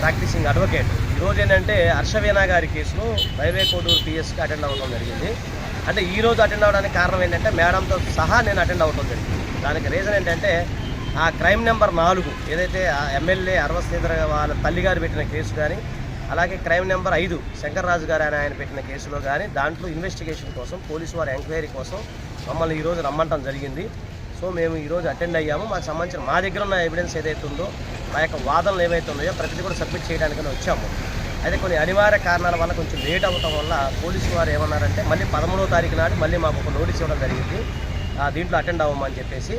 Practising advocate. ఈరోజు ఏంటంటే హర్షవీణ గారి కేసులో రైల్వే కోడూరు పిఎస్కి అటెండ్ అవ్వడం జరిగింది. అంటే ఈరోజు అటెండ్ అవ్వడానికి కారణం ఏంటంటే మేడంతో సహా నేను అటెండ్ అవ్వడం జరిగింది. దానికి రీజన్ ఏంటంటే ఆ క్రైమ్ నెంబర్ 4 ఏదైతే ఆ ఎమ్మెల్యే అరవశ్రీధర్ వాళ్ళ తల్లిగారు పెట్టిన కేసు కానీ, అలాగే క్రైమ్ నెంబర్ 5 శంకర్రాజు గారు అని ఆయన పెట్టిన కేసులో కానీ దాంట్లో ఇన్వెస్టిగేషన్ కోసం పోలీసు వారి ఎంక్వైరీ కోసం మమ్మల్ని ఈరోజు రమ్మంటం జరిగింది. సో మేము ఈరోజు అటెండ్ అయ్యాము. మాకు సంబంధించిన మా దగ్గర ఉన్న ఎవిడెన్స్ ఏదైతే ఉందో, మా యొక్క వాదనలు ఏవైతే ఉన్నాయో ప్రతిదీ కూడా సబ్మిట్ చేయడానికని వచ్చాము. అయితే కొన్ని అనివార్య కారణాల వల్ల కొంచెం లేట్ అవ్వటం వల్ల పోలీసు వారు ఏమన్నారంటే మళ్ళీ 13వ తారీఖు నాడు మళ్ళీ మాకు ఒక నోటీస్ ఇవ్వడం జరిగింది, దీంట్లో అటెండ్ అవ్వమని చెప్పేసి.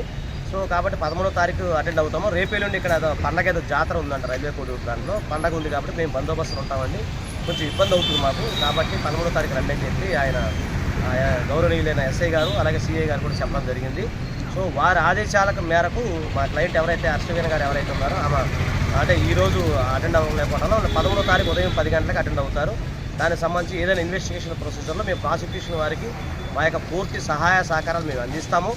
సో కాబట్టి 13వ తారీఖు అటెండ్ అవుతాము. రేపేళ్ళుండి ఇక్కడ పండగ ఏదో జాతర ఉందంట రైల్వే కోడూరు, దాంట్లో పండగ ఉంది కాబట్టి మేము బందోబస్తులు ఉంటామండి, కొంచెం ఇబ్బంది అవుతుంది మాకు, కాబట్టి 13వ తారీఖు రండి అని చెప్పి ఆయన గౌరవనీయులైన ఎస్ఐ గారు అలాగే సిఐ గారు కూడా చెప్పడం జరిగింది. సో వారి ఆదేశాల మేరకు మా క్లయింట్ ఎవరైతే హర్షవీణ గారు ఎవరైతే ఉన్నారో ఆమె అంటే ఈరోజు అటెండ్ అవ్వలేకపోవడంలో 13వ తారీఖు ఉదయం 10 గంటలకు అటెండ్ అవుతారు. దానికి సంబంధించి ఏదైనా ఇన్వెస్టిగేషన్ ప్రొసీజర్లో మేము ప్రాసిక్యూషన్ వారికి మా యొక్క పూర్తి సహాయ సహకారాలు మేము అందిస్తాము.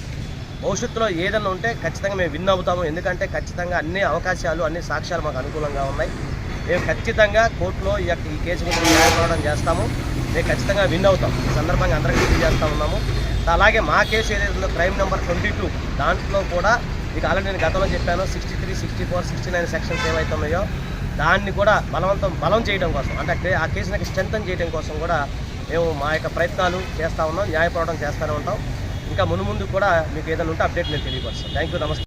భవిష్యత్తులో ఏదైనా ఉంటే ఖచ్చితంగా మేము విన్ అవుతాము. ఎందుకంటే ఖచ్చితంగా అన్ని అవకాశాలు అన్ని సాక్ష్యాలు మాకు అనుకూలంగా ఉన్నాయి. మేము ఖచ్చితంగా కోర్టులో ఈ కేసు గురించి న్యాయపోరాటం చేస్తాము. మేము ఖచ్చితంగా విన్ అవుతాం. ఈ సందర్భంగా అందరికీ తెలియజేస్తూ ఉన్నాము. అలాగే మా కేసు ఏదైతే ఉందో క్రైమ్ నెంబర్ 22 దాంట్లో కూడా మీకు ఆల్రెడీ నేను గతంలో చెప్పాను 63, 64, 69 సెక్షన్స్ ఏవైతే ఉన్నాయో దాన్ని కూడా బలం చేయడం కోసం, అంటే ఆ కేసుని స్ట్రెంథన్ చేయడం కోసం కూడా మేము మా యొక్క ప్రయత్నాలు చేస్తూ ఉన్నాం, న్యాయపోరాటం చేస్తూనే ఉంటాం. ఇంకా ముందు కూడా మీకు ఏదైనా ఉంటే అప్డేట్ నేను తెలియపరుస్తాను. థ్యాంక్ యూ, నమస్తే.